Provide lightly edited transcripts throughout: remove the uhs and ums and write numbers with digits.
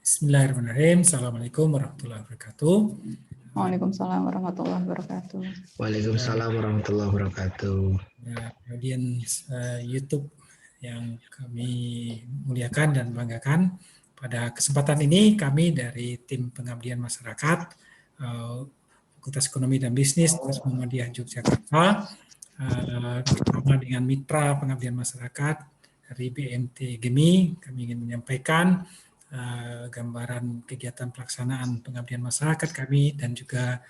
Bismillahirrahmanirrahim. Assalamualaikum warahmatullahi wabarakatuh. Waalaikumsalam warahmatullahi wabarakatuh. Waalaikumsalam warahmatullahi wabarakatuh. Audiens YouTube yang kami muliakan dan banggakan, pada kesempatan ini kami dari tim pengabdian masyarakat Fakultas Ekonomi dan Bisnis Muhammadiyah Yogyakarta bersama dengan mitra pengabdian masyarakat dari BMT GEMI, kami ingin menyampaikan gambaran kegiatan pelaksanaan pengabdian masyarakat kami dan juga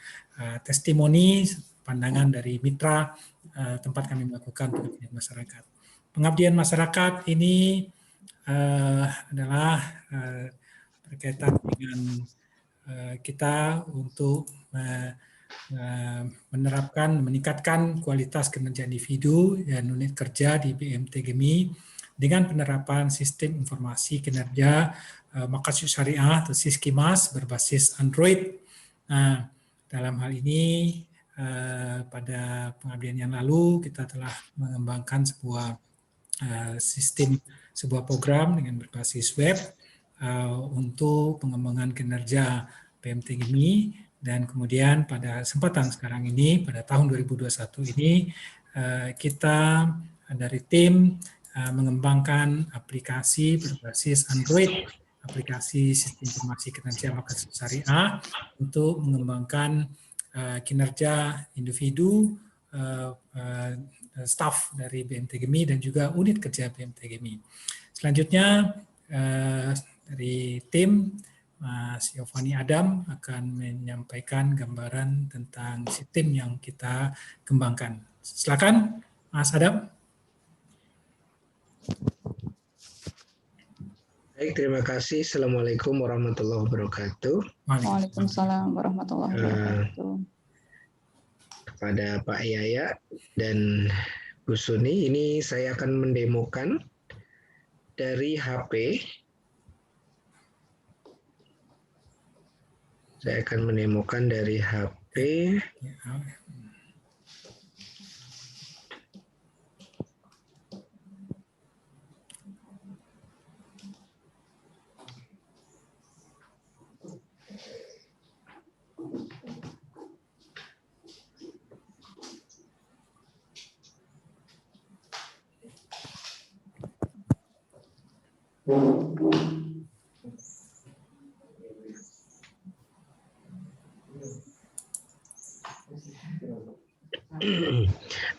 testimoni pandangan dari mitra tempat kami melakukan pengabdian masyarakat. Pengabdian masyarakat ini adalah berkaitan dengan kita untuk meningkatkan kualitas kinerja individu dan unit kerja di BMT GEMI dengan penerapan sistem informasi kinerja Makassar Syariah atau Siskimas berbasis Android. Nah, dalam hal ini pada pengabdian yang lalu kita telah mengembangkan sebuah program dengan berbasis web untuk pengembangan kinerja BMT GEMI, dan kemudian pada kesempatan sekarang ini pada tahun 2021 ini kita dari tim mengembangkan aplikasi berbasis Android, aplikasi sistem informasi kinerja Makassar Syariah untuk mengembangkan kinerja individu, staf dari BMT GEMI dan juga unit kerja BMT GEMI. Selanjutnya dari tim Mas Yovani Adam akan menyampaikan gambaran tentang sistem yang kita kembangkan. Silakan Mas Adam. Baik, terima kasih. Assalamualaikum warahmatullahi wabarakatuh. Waalaikumsalam warahmatullahi wabarakatuh. Kepada Pak Yaya dan Bu Suni, ini saya akan mendemokan dari HP. Saya akan mendemokan dari HP.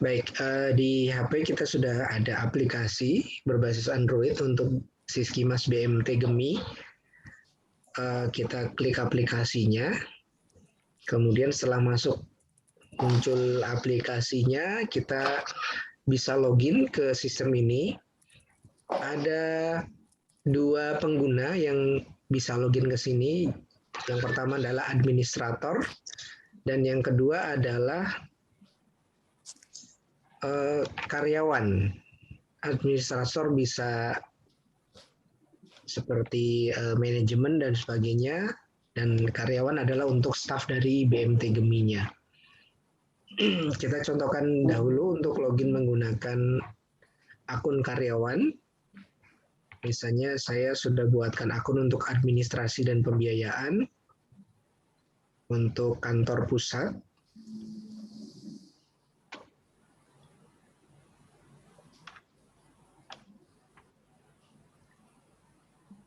Baik, di HP kita sudah ada aplikasi berbasis Android untuk Siskimas BMT GEMI. Kita klik aplikasinya, kemudian setelah masuk muncul aplikasinya, kita bisa login ke sistem ini. Ada dua pengguna yang bisa login ke sini. Yang pertama adalah administrator, dan yang kedua adalah karyawan. Administrator bisa seperti manajemen dan sebagainya, dan karyawan adalah untuk staf dari BMT GEMI-nya. Kita contohkan dahulu untuk login menggunakan akun karyawan. Misalnya saya sudah buatkan akun untuk administrasi dan pembiayaan untuk kantor pusat.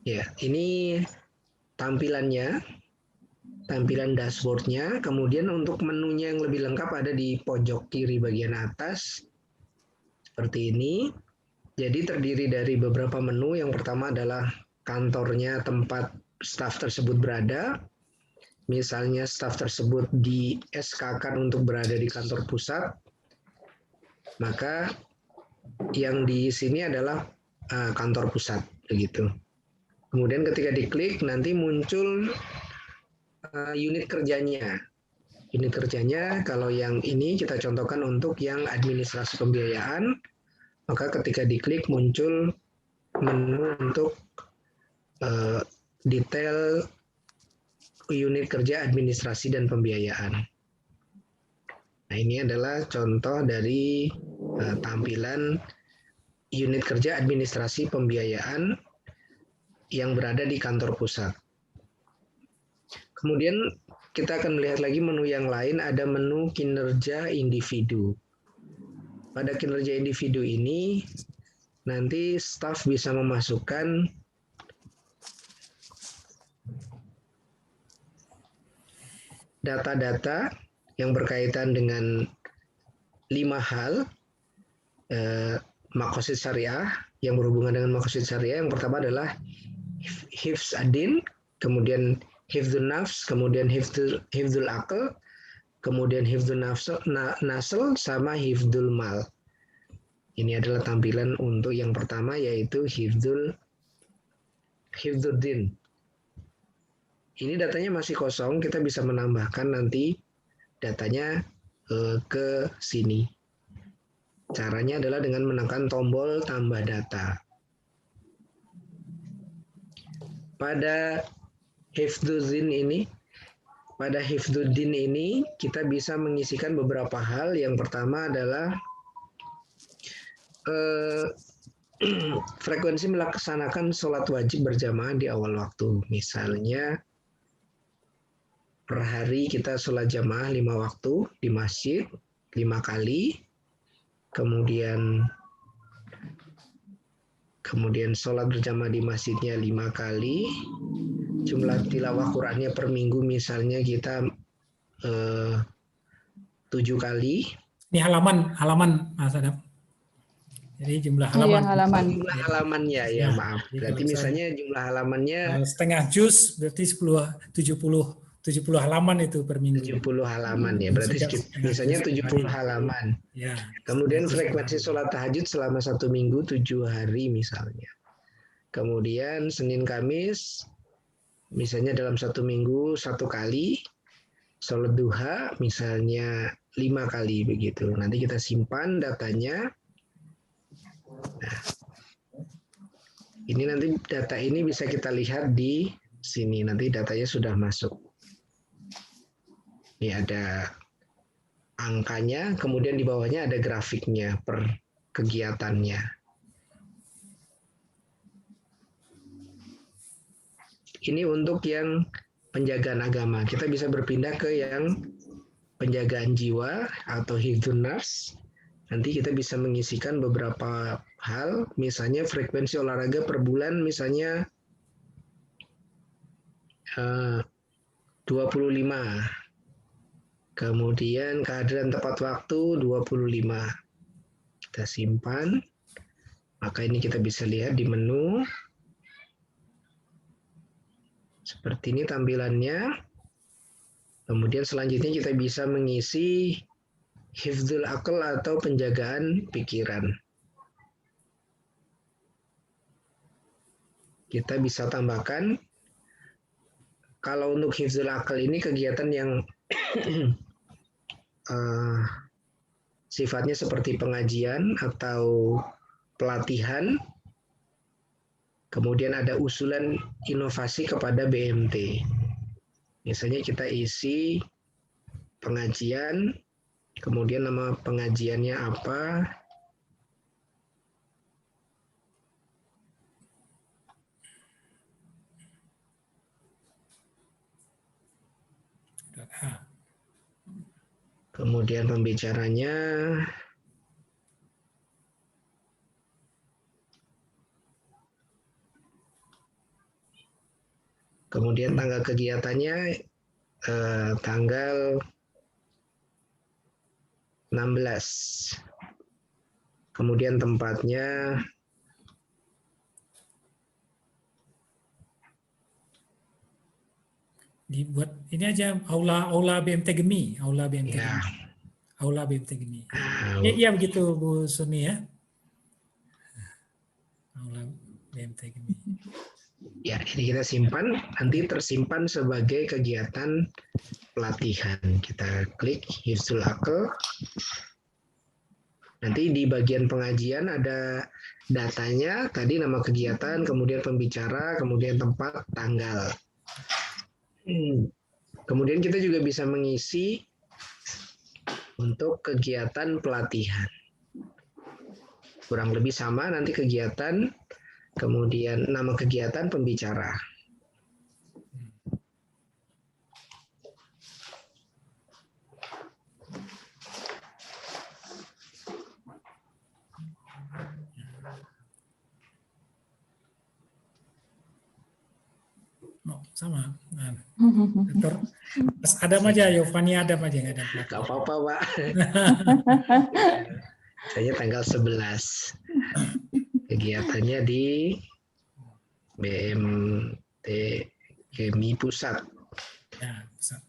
Ya, ini tampilannya, tampilan dashboardnya. Kemudian untuk menunya yang lebih lengkap ada di pojok kiri bagian atas, seperti ini. Jadi terdiri dari beberapa menu. Yang pertama adalah kantornya tempat staf tersebut berada. Misalnya staf tersebut di SK-kan untuk berada di kantor pusat, maka yang di sini adalah kantor pusat, begitu. Kemudian ketika diklik nanti muncul unit kerjanya. Unit kerjanya kalau yang ini kita contohkan untuk yang administrasi pembiayaan, maka ketika diklik muncul menu untuk detail unit kerja administrasi dan pembiayaan. Nah, ini adalah contoh dari tampilan unit kerja administrasi pembiayaan yang berada di kantor pusat. Kemudian kita akan melihat lagi menu yang lain, ada menu kinerja individu. Pada kinerja individu ini, nanti staf bisa memasukkan data-data yang berkaitan dengan 5 hal maqasid syariah, yang berhubungan dengan maqasid syariah. Yang pertama adalah hifz ad-din, kemudian hifdzun nafs, kemudian hifdzul aql, kemudian hifdzun nasl, sama hifdzul mal. Ini adalah tampilan untuk yang pertama, yaitu hifdzuddin. Ini datanya masih kosong, kita bisa menambahkan nanti datanya ke sini. Caranya adalah dengan menekan tombol tambah data. Pada hifdzuddin ini kita bisa mengisikan beberapa hal. Yang pertama adalah frekuensi melaksanakan sholat wajib berjamaah di awal waktu. Misalnya per hari kita sholat jamaah 5 waktu di masjid 5 kali. Kemudian sholat berjamaah di masjidnya 5 kali. Jumlah tilawah Qur'annya per minggu misalnya kita 7 kali. Ini halaman Mas Adam. Jadi jumlah halaman. Iya, halaman. Jumlah halamannya ya, maaf. Berarti misalnya jumlah halamannya setengah juz berarti 70 halaman itu per minggu. 70 halaman ya, berarti misalnya 70 halaman. Ya. Kemudian frekuensi sholat tahajud selama 1 minggu 7 hari misalnya. Kemudian Senin Kamis misalnya dalam 1 minggu 1 kali. Sholat duha misalnya 5 kali begitu. Nanti kita simpan datanya. Nah, ini nanti data ini bisa kita lihat di sini. Nanti datanya sudah masuk. Ini ada angkanya, kemudian di bawahnya ada grafiknya per kegiatannya. Ini untuk yang penjagaan agama. Kita bisa berpindah ke yang penjagaan jiwa atau hifdzun nafs. Nanti kita bisa mengisikan beberapa hal, misalnya frekuensi olahraga per bulan misalnya 25. Kemudian kehadiran tepat waktu 25. Kita simpan. Maka ini kita bisa lihat di menu. Seperti ini tampilannya. Kemudian selanjutnya kita bisa mengisi hifdzul aql atau penjagaan pikiran. Kita bisa tambahkan, kalau untuk hifdzul aql ini kegiatan yang sifatnya seperti pengajian atau pelatihan. Kemudian ada usulan inovasi kepada BMT. Misalnya kita isi pengajian, kemudian nama pengajiannya apa. Kemudian pembicaranya. Kemudian tanggal kegiatannya tanggal 16. Kemudian tempatnya dibuat ini aja aula BMT Gemi, aula BMT ya. Gemi. Aula BMT Gemi. Iya begitu Bu Suni ya. Aula BMT Gemi. Ya, ini kita simpan, nanti tersimpan sebagai kegiatan pelatihan. Kita klik hifdzul aql. Nanti di bagian pengajian ada datanya, tadi nama kegiatan, kemudian pembicara, kemudian tempat, tanggal. Kemudian kita juga bisa mengisi untuk kegiatan pelatihan. Kurang lebih sama nanti kegiatan kemudian nama kegiatan pembicara. Oh, sama. Nah, Dr. Mas Adam aja, Yovani Adam aja nggak ada. Gak apa-apa, Pak. Saya tanggal 11. Kegiatannya di BMT Gemi Pusat. Ya, bisa.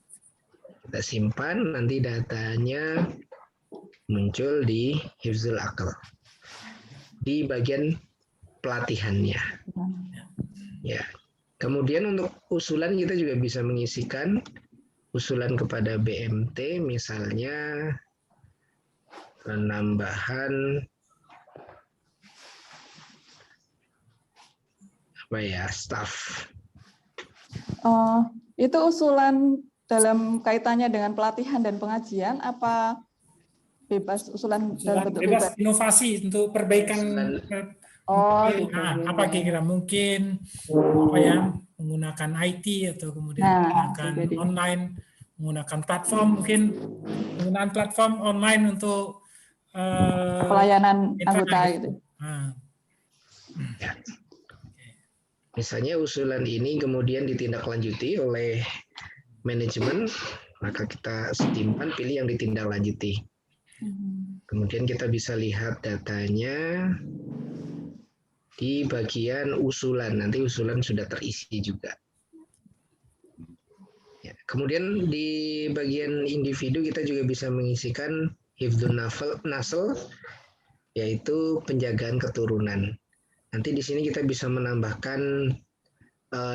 Kita simpan, nanti datanya muncul di Hifzul Akal. Di bagian pelatihannya. Ya. Kemudian untuk usulan kita juga bisa mengisikan usulan kepada BMT, misalnya penambahan staff. Itu usulan dalam kaitannya dengan pelatihan dan pengajian apa bebas usulan dalam bentuk bebas bebas? Inovasi untuk perbaikan. Gitu. Apa kira-kira mungkin menggunakan IT atau kemudian menggunakan online, menggunakan platform, mungkin penggunaan platform online untuk pelayanan anggota gitu. Ya. Misalnya usulan ini kemudian ditindaklanjuti oleh manajemen, maka kita simpan, pilih yang ditindaklanjuti. Kemudian kita bisa lihat datanya di bagian usulan, nanti usulan sudah terisi juga. Ya, kemudian di bagian individu kita juga bisa mengisikan hifdzun nasl, yaitu penjagaan keturunan. Nanti di sini kita bisa menambahkan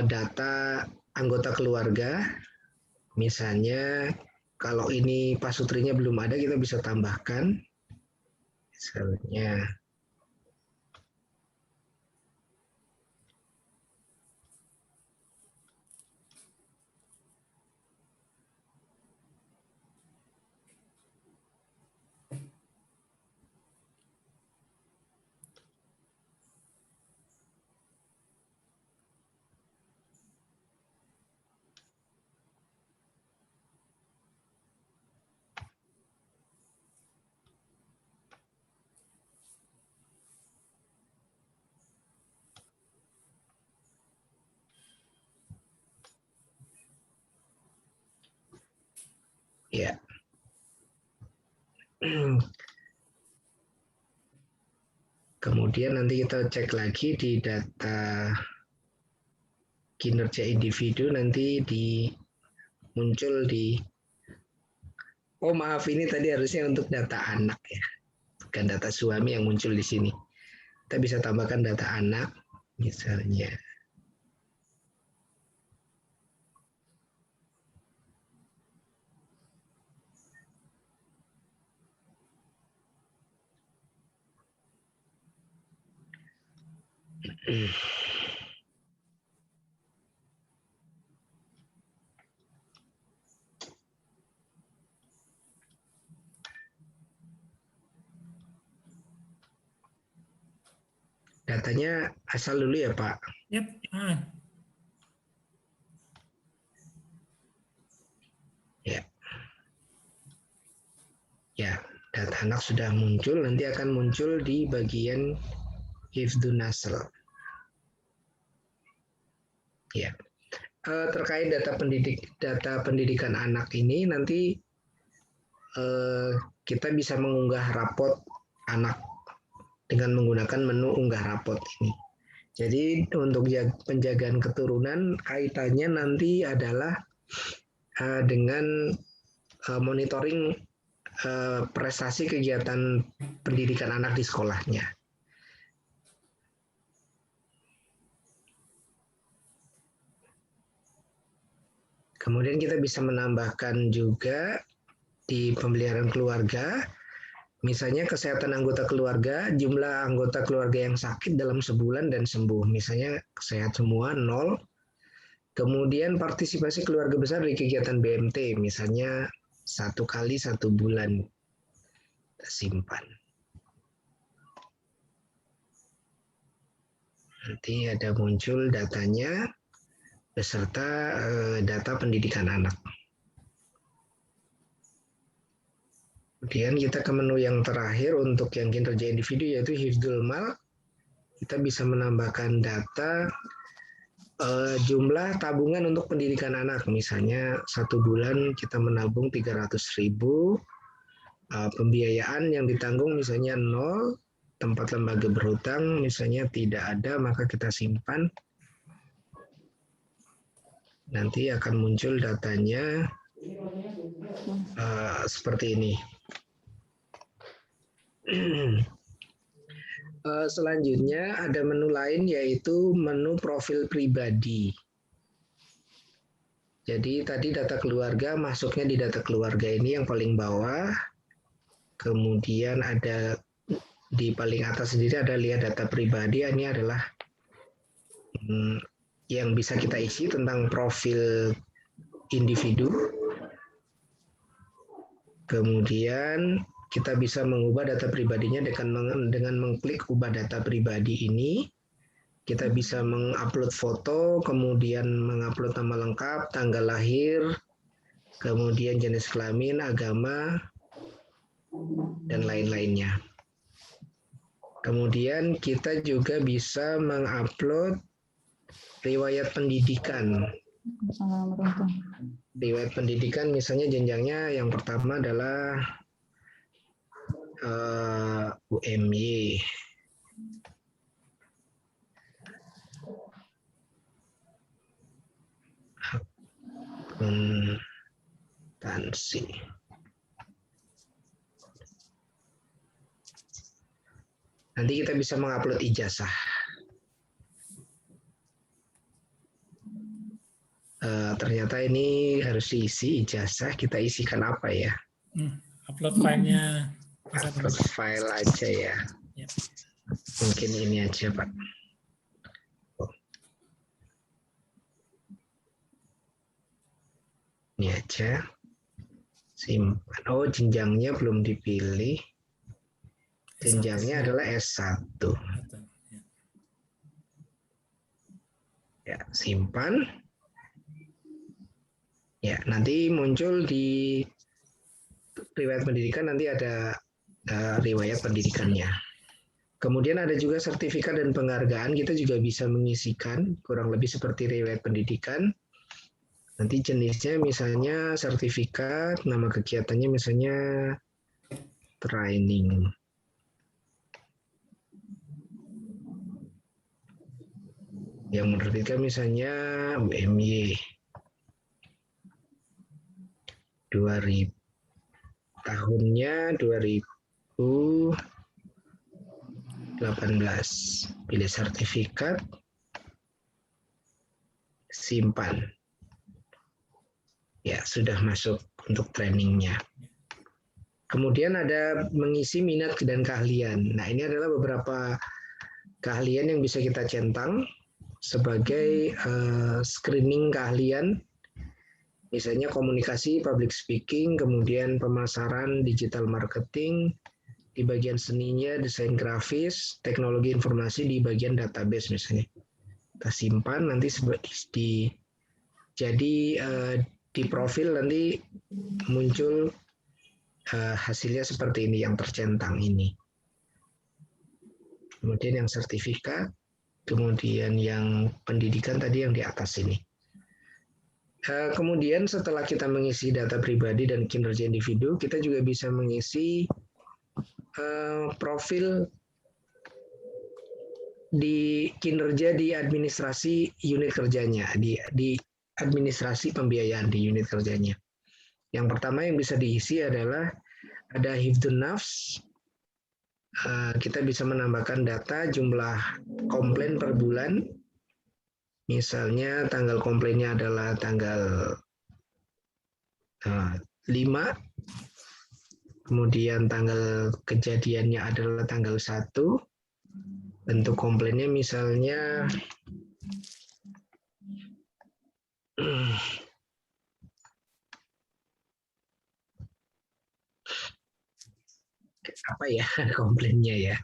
data anggota keluarga, misalnya kalau ini pasutrinya belum ada, kita bisa tambahkan, misalnya ya. Kemudian nanti kita cek lagi di data kinerja individu, nanti muncul di, oh maaf, ini tadi harusnya untuk data anak ya, bukan data suami yang muncul di sini. Kita bisa tambahkan data anak, misalnya. Datanya asal dulu ya, Pak. Yep. Ya. Ya, data anak sudah muncul, nanti akan muncul di bagian hifdzun nasl. Ya. Terkait data pendidikan anak ini, nanti kita bisa mengunggah rapot anak dengan menggunakan menu unggah rapot ini. Jadi untuk penjagaan keturunan, kaitannya nanti adalah dengan monitoring prestasi kegiatan pendidikan anak di sekolahnya. Kemudian kita bisa menambahkan juga di pemeliharaan keluarga, misalnya kesehatan anggota keluarga, jumlah anggota keluarga yang sakit dalam sebulan dan sembuh, misalnya sehat semua 0. Kemudian partisipasi keluarga besar di kegiatan BMT, misalnya 1 kali 1 bulan. Kita simpan. Nanti ada muncul datanya beserta data pendidikan anak. Kemudian kita ke menu yang terakhir untuk yang kinerja individu yaitu Hifdzul Mal. Kita bisa menambahkan data jumlah tabungan untuk pendidikan anak. Misalnya 1 bulan kita menabung 300.000, pembiayaan yang ditanggung misalnya 0, tempat lembaga berhutang misalnya tidak ada, maka kita simpan. Nanti akan muncul datanya seperti ini. Selanjutnya ada menu lain yaitu menu profil pribadi. Jadi tadi data keluarga masuknya di data keluarga ini yang paling bawah. Kemudian ada di paling atas sendiri ada lihat data pribadi. Ini adalah yang bisa kita isi tentang profil individu. Kemudian kita bisa mengubah data pribadinya dengan mengklik ubah data pribadi ini. Kita bisa mengupload foto, kemudian mengupload nama lengkap, tanggal lahir, kemudian jenis kelamin, agama, dan lain-lainnya. Kemudian kita juga bisa mengupload riwayat pendidikan. Riwayat pendidikan misalnya jenjangnya yang pertama adalah UMY. Akuntansi. Nanti kita bisa mengupload ijazah. Ternyata ini harus diisi ijazah. Kita isikan apa ya? Upload filenya. Upload file aja ya. Yep. Mungkin ini aja, Pak. Ini aja. Simpan. Oh, jenjangnya belum dipilih. Jenjangnya adalah S1. Ya, simpan. Ya, nanti muncul di riwayat pendidikan, nanti ada riwayat pendidikannya. Kemudian ada juga sertifikat dan penghargaan, kita juga bisa mengisikan kurang lebih seperti riwayat pendidikan. Nanti jenisnya misalnya sertifikat, nama kegiatannya misalnya training. Yang menerbitkan misalnya UMY 2000, tahunnya 2018. Pilih sertifikat, simpan. Ya, sudah masuk untuk trainingnya. Kemudian ada mengisi minat dan keahlian. Nah, ini adalah beberapa keahlian yang bisa kita centang sebagai screening keahlian. Misalnya komunikasi, public speaking, kemudian pemasaran, digital marketing, di bagian seninya, desain grafis, teknologi informasi di bagian database misalnya. Kita simpan nanti di profil nanti muncul hasilnya seperti ini yang tercentang ini. Kemudian yang sertifikat, kemudian yang pendidikan tadi yang di atas ini. Kemudian setelah kita mengisi data pribadi dan kinerja individu, kita juga bisa mengisi profil di kinerja di administrasi unit kerjanya, di administrasi pembiayaan di unit kerjanya. Yang pertama yang bisa diisi adalah ada Hifdzun Nafs. Kita bisa menambahkan data jumlah komplain per bulan. Misalnya tanggal komplainnya adalah tanggal 5, kemudian tanggal kejadiannya adalah tanggal 1, bentuk komplainnya misalnya apa ya komplainnya ya?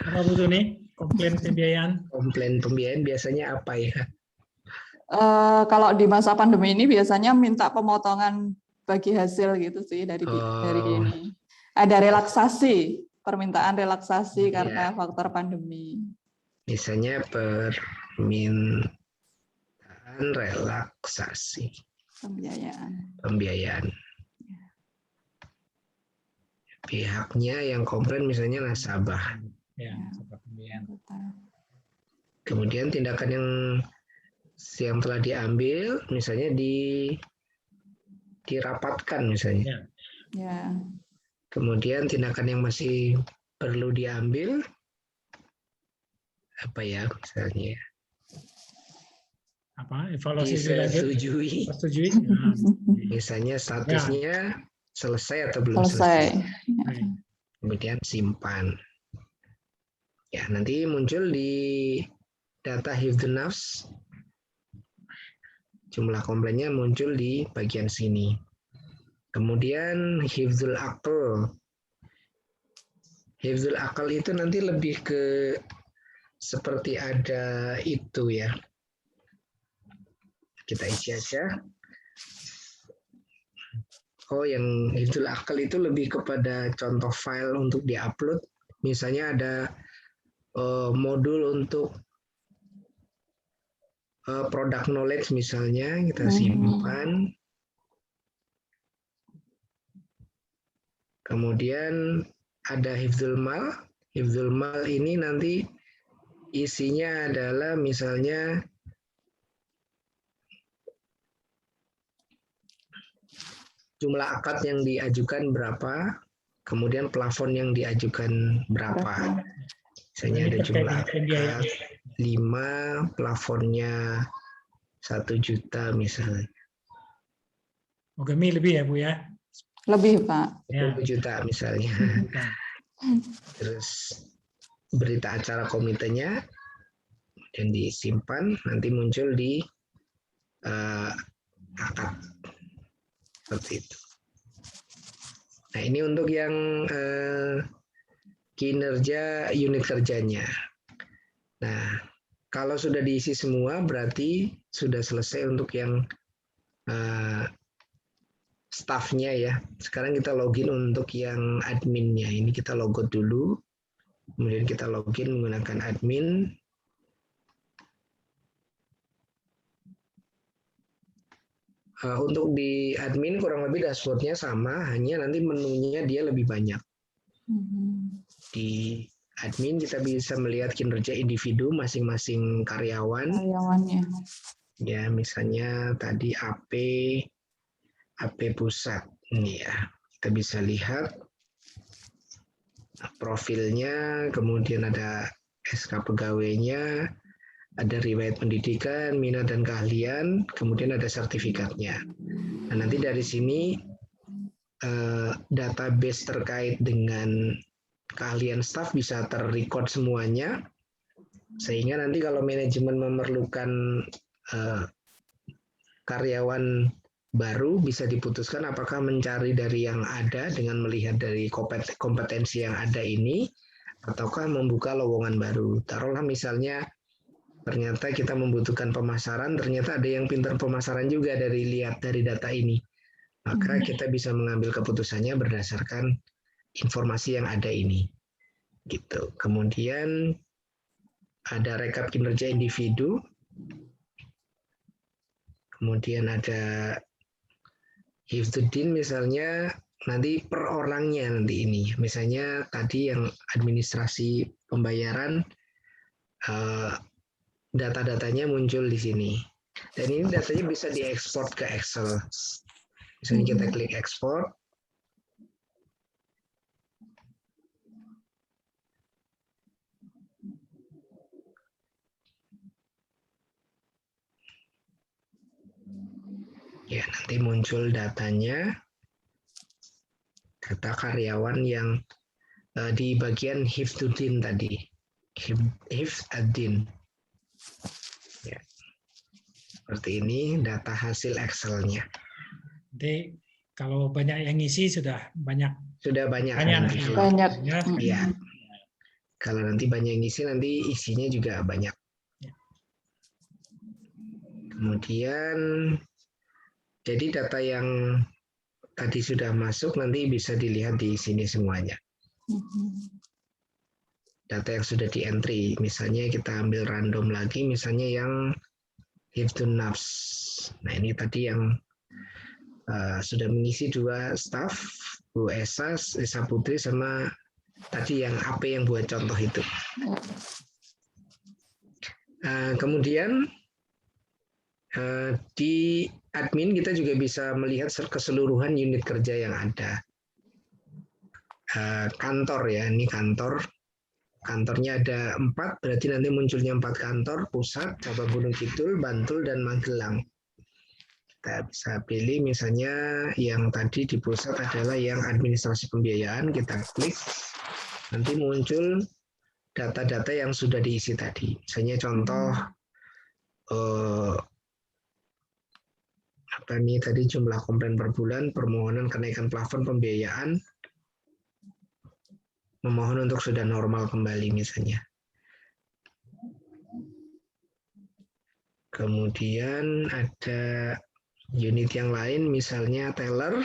Apa Bu Tuni? komplain pembiayaan. Komplain pembiayaan biasanya apa ya? Kalau di masa pandemi ini biasanya minta pemotongan bagi hasil gitu sih dari Oh, ini. Ada relaksasi, permintaan relaksasi Iya. karena faktor pandemi. Misalnya permintaan relaksasi pembiayaan. Pihaknya yang komplain misalnya nasabah. Ya, nasabah pembiayaan. Kemudian tindakan yang telah diambil misalnya dirapatkan misalnya. Ya. Kemudian tindakan yang masih perlu diambil apa ya misalnya? Apa? Evaluasi lebih lanjut. Disetujui. Nah, Misalnya statusnya selesai atau belum Selesai. Kemudian simpan. Ya, nanti muncul di data hifdzun nafs. Jumlah komplainnya muncul di bagian sini. Kemudian hifdzul aql. Hifdzul aql itu nanti lebih ke seperti ada itu ya. Kita isi aja. Oh, yang hifdzul aql itu lebih kepada contoh file untuk diupload. Misalnya ada modul untuk product knowledge misalnya, kita simpan. Kemudian ada hifdzul mal. Hifdzul mal ini nanti isinya adalah misalnya jumlah akad yang diajukan berapa, kemudian plafon yang diajukan berapa. Misalnya ada jumlah akad 5, plafonnya 1 juta misalnya. Mogami lebih ya Bu ya? Lebih Pak. 10 juta misalnya. Terus berita acara komitenya, kemudian disimpan, nanti muncul di akad. Seperti itu. Nah, ini untuk yang kinerja unit kerjanya. Nah, kalau sudah diisi semua berarti sudah selesai untuk yang staffnya ya. Sekarang kita login untuk yang adminnya. Ini kita logout dulu. Kemudian kita login menggunakan admin. Untuk di admin kurang lebih dashboardnya sama, hanya nanti menunya dia lebih banyak. Di admin kita bisa melihat kinerja individu masing-masing karyawan. Karyawannya. Ya, misalnya tadi AP pusat. Ini ya, kita bisa lihat profilnya, kemudian ada SK pegawainya, ada riwayat pendidikan, minat dan keahlian, kemudian ada sertifikatnya. Nah, nanti dari sini database terkait dengan keahlian staf bisa terrecord semuanya, sehingga nanti kalau manajemen memerlukan karyawan baru bisa diputuskan apakah mencari dari yang ada dengan melihat dari kompetensi yang ada ini, ataukah membuka lowongan baru. Taruhlah misalnya ternyata kita membutuhkan pemasaran, ternyata ada yang pintar pemasaran juga dari data ini. Maka kita bisa mengambil keputusannya berdasarkan informasi yang ada ini. Gitu. Kemudian ada rekap kinerja individu. Kemudian ada hifdzuddin misalnya nanti per orangnya nanti ini. Misalnya tadi yang administrasi pembayaran data-datanya muncul di sini. Dan ini datanya bisa diekspor ke Excel. Misalnya kita klik ekspor. Ya, nanti muncul datanya. Data karyawan yang di bagian hifdzuddin tadi. Hifdzuddin. Ya. Seperti ini data hasil Excel-nya. Jadi kalau banyak yang ngisi sudah banyak. Sudah banyak. Banyak. Ya. Kalau nanti banyak yang isi, nanti isinya juga banyak. Kemudian, jadi data yang tadi sudah masuk nanti bisa dilihat di sini semuanya. Data yang sudah di entry, misalnya kita ambil random lagi, misalnya yang Hifdun Nafs. Nah ini tadi yang sudah mengisi 2 staff, Bu Esa Putri, sama tadi yang AP yang buat contoh itu. Kemudian di admin kita juga bisa melihat keseluruhan unit kerja yang ada. Kantor ya, ini kantor. Kantornya ada 4, berarti nanti munculnya 4 kantor, pusat, cabang Gunung Kidul, Bantul, dan Magelang. Kita bisa pilih misalnya yang tadi di pusat adalah yang administrasi pembiayaan, kita klik, nanti muncul data-data yang sudah diisi tadi. Misalnya contoh, apa nih tadi jumlah komplain per bulan, permohonan kenaikan plafon pembiayaan, memohon untuk sudah normal kembali misalnya. Kemudian ada unit yang lain, misalnya teller.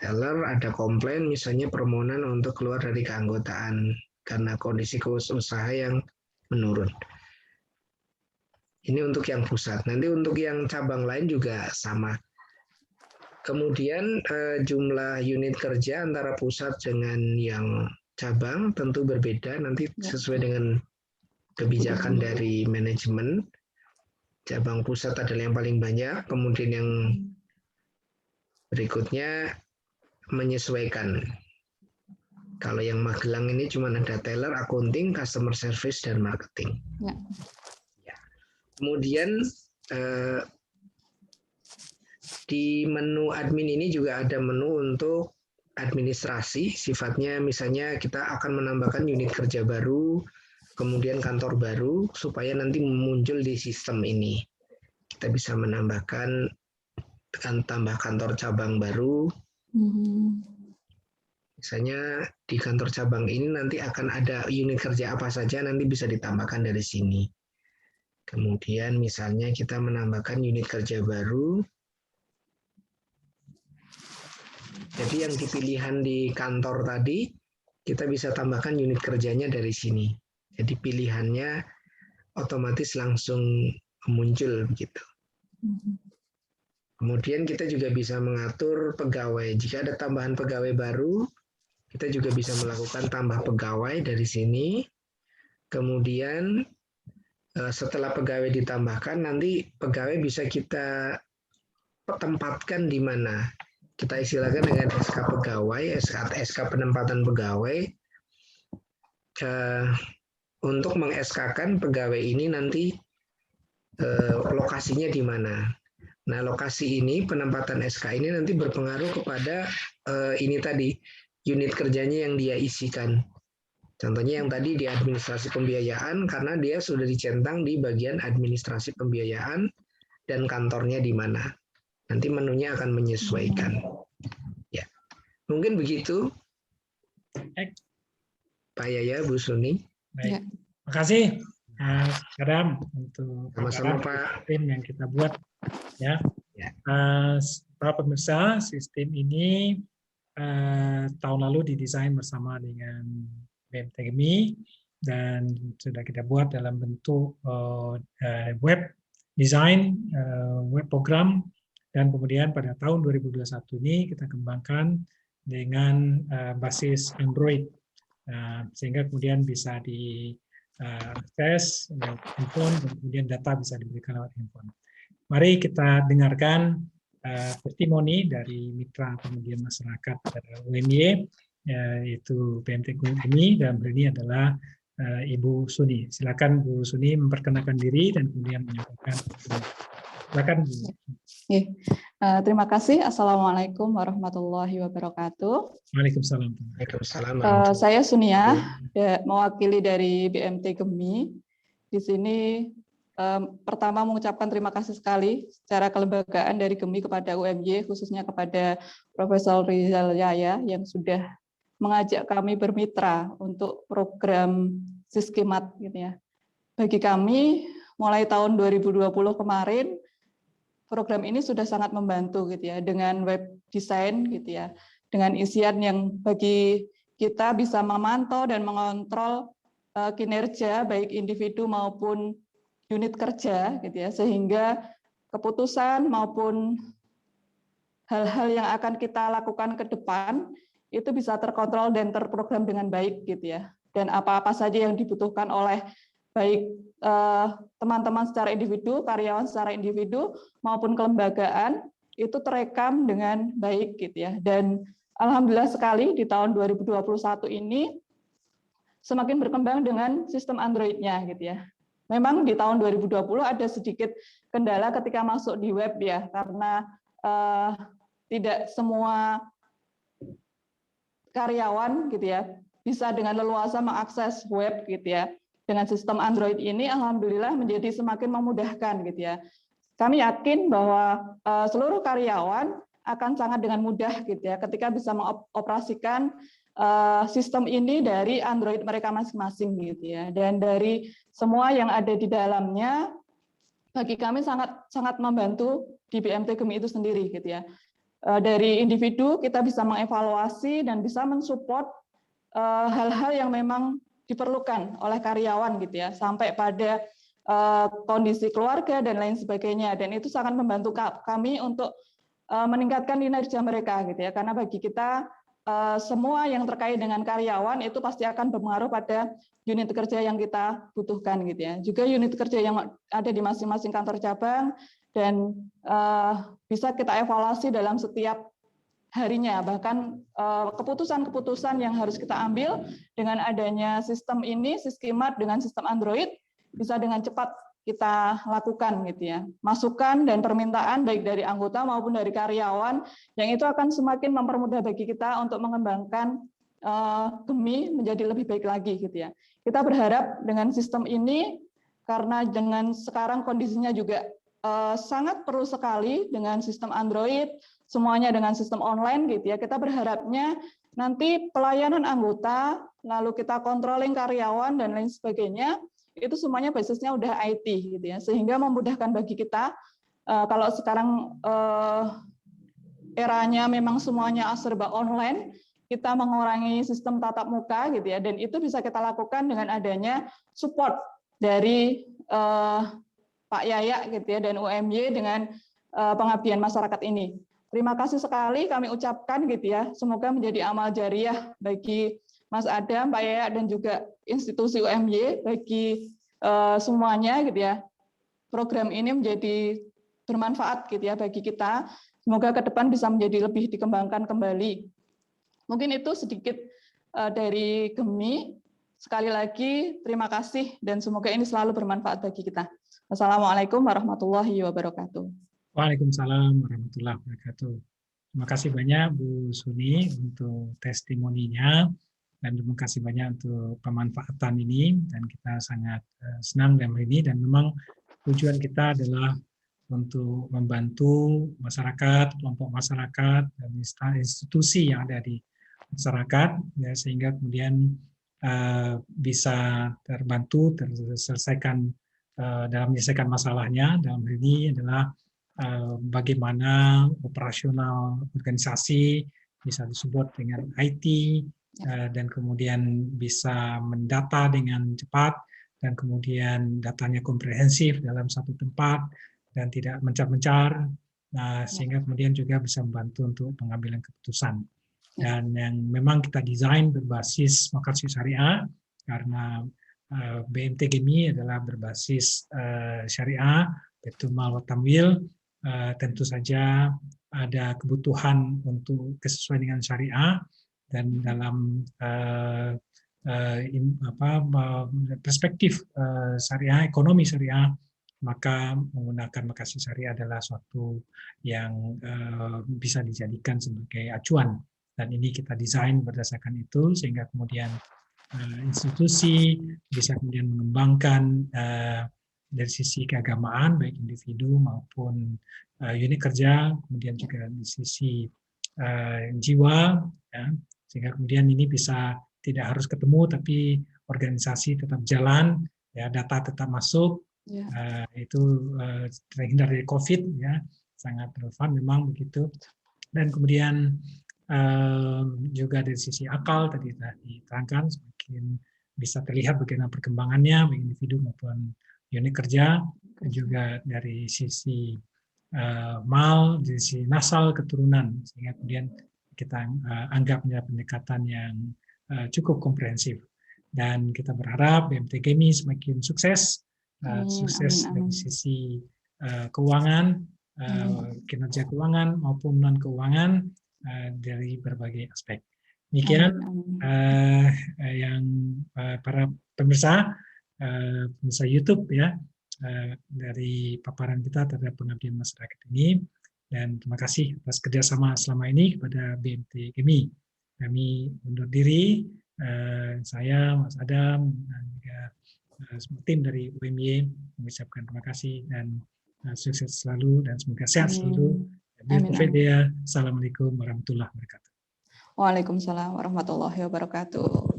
Teller ada komplain, misalnya permohonan untuk keluar dari keanggotaan karena kondisi usaha yang menurun. Ini untuk yang pusat. Nanti untuk yang cabang lain juga sama. Kemudian jumlah unit kerja antara pusat dengan yang cabang tentu berbeda, nanti sesuai dengan kebijakan dari manajemen. Cabang pusat adalah yang paling banyak, kemudian yang berikutnya menyesuaikan. Kalau yang Magelang ini cuma ada teller, accounting, customer service, dan marketing. Ya. Kemudian di menu admin ini juga ada menu untuk administrasi, sifatnya misalnya kita akan menambahkan unit kerja baru, kemudian kantor baru, supaya nanti muncul di sistem ini. Kita bisa menambahkan, tambah kantor cabang baru. Misalnya di kantor cabang ini nanti akan ada unit kerja apa saja, nanti bisa ditambahkan dari sini. Kemudian misalnya kita menambahkan unit kerja baru. Jadi yang dipilihan di kantor tadi, kita bisa tambahkan unit kerjanya dari sini. Jadi pilihannya otomatis langsung muncul begitu. Kemudian kita juga bisa mengatur pegawai. Jika ada tambahan pegawai baru, kita juga bisa melakukan tambah pegawai dari sini. Kemudian setelah pegawai ditambahkan, nanti pegawai bisa kita tempatkan di mana. Kita istilahkan dengan SK pegawai, SK penempatan pegawai. Untuk meng-SK-kan pegawai ini nanti lokasinya di mana. Nah, lokasi ini, penempatan SK ini nanti berpengaruh kepada ini tadi, unit kerjanya yang dia isikan. Contohnya yang tadi di administrasi pembiayaan, karena dia sudah dicentang di bagian administrasi pembiayaan dan kantornya di mana. Nanti menunya akan menyesuaikan. Ya, mungkin begitu. Pak Yaya, Bu Suni. Baik, terima kasih Kadam untuk sama-sama Pak sistem yang kita buat ya. Para pemirsa, sistem ini tahun lalu didesain bersama dengan BMTGMI dan sudah kita buat dalam bentuk web design, web program, dan kemudian pada tahun 2021 ini kita kembangkan dengan basis Android, sehingga kemudian bisa diakses lewat handphone dan kemudian data bisa diberikan lewat handphone. Mari kita dengarkan testimoni dari mitra kemudian masyarakat UMY, yaitu BMTGMI, dan ini adalah Ibu Suni. Silakan Bu Suni memperkenalkan diri dan kemudian menyampaikan. Silakan Bu. Terima kasih. Assalamualaikum warahmatullahi wabarakatuh. Waalaikumsalam. Saya Sunia, mewakili dari BMTGMI. Di sini pertama mengucapkan terima kasih sekali secara kelembagaan dari GEMI kepada UMY, khususnya kepada Profesor Rizal Yahya yang sudah mengajak kami bermitra untuk program Siskimat gitu ya. Bagi kami mulai tahun 2020 kemarin program ini sudah sangat membantu gitu ya, dengan web design gitu ya, dengan isian yang bagi kita bisa memantau dan mengontrol kinerja baik individu maupun unit kerja gitu ya, sehingga keputusan maupun hal-hal yang akan kita lakukan ke depan itu bisa terkontrol dan terprogram dengan baik gitu ya. Dan apa-apa saja yang dibutuhkan oleh baik teman-teman secara individu, karyawan secara individu maupun kelembagaan itu terekam dengan baik gitu ya. Dan alhamdulillah sekali di tahun 2021 ini semakin berkembang dengan sistem Android-nya gitu ya. Memang di tahun 2020 ada sedikit kendala ketika masuk di web ya, karena tidak semua karyawan gitu ya bisa dengan leluasa mengakses web gitu ya. Dengan sistem Android ini alhamdulillah menjadi semakin memudahkan gitu ya. Kami yakin bahwa seluruh karyawan akan sangat dengan mudah gitu ya ketika bisa mengoperasikan sistem ini dari Android mereka masing-masing gitu ya. Dan dari semua yang ada di dalamnya bagi kami sangat membantu di BMT Gemi itu sendiri gitu ya. Dari individu kita bisa mengevaluasi dan bisa mensupport hal-hal yang memang diperlukan oleh karyawan gitu ya, sampai pada kondisi keluarga dan lain sebagainya. Dan itu sangat membantu kami untuk meningkatkan kinerja mereka gitu ya, karena bagi kita semua yang terkait dengan karyawan itu pasti akan berpengaruh pada unit kerja yang kita butuhkan gitu ya. Juga unit kerja yang ada di masing-masing kantor cabang dan bisa kita evaluasi dalam setiap harinya, bahkan keputusan-keputusan yang harus kita ambil dengan adanya sistem ini, Siskimat dengan sistem Android, bisa dengan cepat kita lakukan gitu ya. Masukan dan permintaan baik dari anggota maupun dari karyawan, yang itu akan semakin mempermudah bagi kita untuk mengembangkan Gemi menjadi lebih baik lagi gitu ya. Kita berharap dengan sistem ini, karena dengan sekarang kondisinya juga sangat perlu sekali dengan sistem Android, semuanya dengan sistem online gitu ya. Kita berharapnya nanti pelayanan anggota, lalu kita controlling karyawan dan lain sebagainya, itu semuanya basisnya udah IT gitu ya. Sehingga memudahkan bagi kita kalau sekarang eranya memang semuanya serba online, kita mengurangi sistem tatap muka gitu ya. Dan itu bisa kita lakukan dengan adanya support dari Pak Yaya gitu ya dan UMY dengan pengabdian masyarakat ini. Terima kasih sekali kami ucapkan gitu ya. Semoga menjadi amal jariah bagi Mas Adam, Pak Yaya dan juga institusi UMY, bagi semuanya gitu ya. Program ini menjadi bermanfaat gitu ya bagi kita. Semoga ke depan bisa menjadi lebih dikembangkan kembali. Mungkin itu sedikit dari Gemi. Sekali lagi terima kasih dan semoga ini selalu bermanfaat bagi kita. Assalamualaikum warahmatullahi wabarakatuh. Waalaikumsalam warahmatullahi wabarakatuh. Terima kasih banyak Bu Suni untuk testimoninya dan terima kasih banyak untuk pemanfaatan ini, dan kita sangat senang dalam ini, dan memang tujuan kita adalah untuk membantu masyarakat, kelompok masyarakat dan institusi yang ada di masyarakat ya, sehingga kemudian bisa terbantu terselesaikan dalam menyelesaikan masalahnya. Dalam hal ini adalah bagaimana operasional organisasi bisa disupport dengan IT dan kemudian bisa mendata dengan cepat dan kemudian datanya komprehensif dalam satu tempat dan tidak mencar-mencar, sehingga kemudian juga bisa membantu untuk pengambilan keputusan. Dan yang memang kita desain berbasis Makassar Syariah, karena BMT Gemi adalah berbasis syariah, Baitul Mal wa Tamwil. Tentu saja ada kebutuhan untuk kesesuaian dengan syariah, dan dalam perspektif syariah, ekonomi syariah, maka menggunakan Makassar Syariah adalah suatu yang bisa dijadikan sebagai acuan. Dan ini kita desain berdasarkan itu, sehingga kemudian institusi bisa kemudian mengembangkan dari sisi keagamaan, baik individu maupun unit kerja, kemudian juga di sisi jiwa, ya, sehingga kemudian ini bisa tidak harus ketemu tapi organisasi tetap jalan, ya data tetap masuk, itu terhindar dari COVID, ya sangat relevan memang begitu. Dan kemudian juga dari sisi akal tadi sudah diterangkan, semakin bisa terlihat bagaimana perkembangannya baik individu maupun unit kerja, dan juga dari sisi mal, dari sisi nasal keturunan, sehingga kemudian kita anggapnya pendekatan yang cukup komprehensif. Dan kita berharap BMTGMI semakin sukses, sukses dari sisi keuangan, kinerja keuangan maupun non keuangan dari berbagai aspek. Demikian yang para pemirsa YouTube ya, dari paparan kita terhadap pengabdian masyarakat ini, dan terima kasih atas kerjasama selama ini kepada BMTGMI. Kami undur diri, saya, Mas Adam, dan juga semua tim dari UMY mengucapkan terima kasih dan sukses selalu dan semoga sehat selalu. Assalamualaikum warahmatullahi wabarakatuh. Waalaikumsalam warahmatullahi wabarakatuh.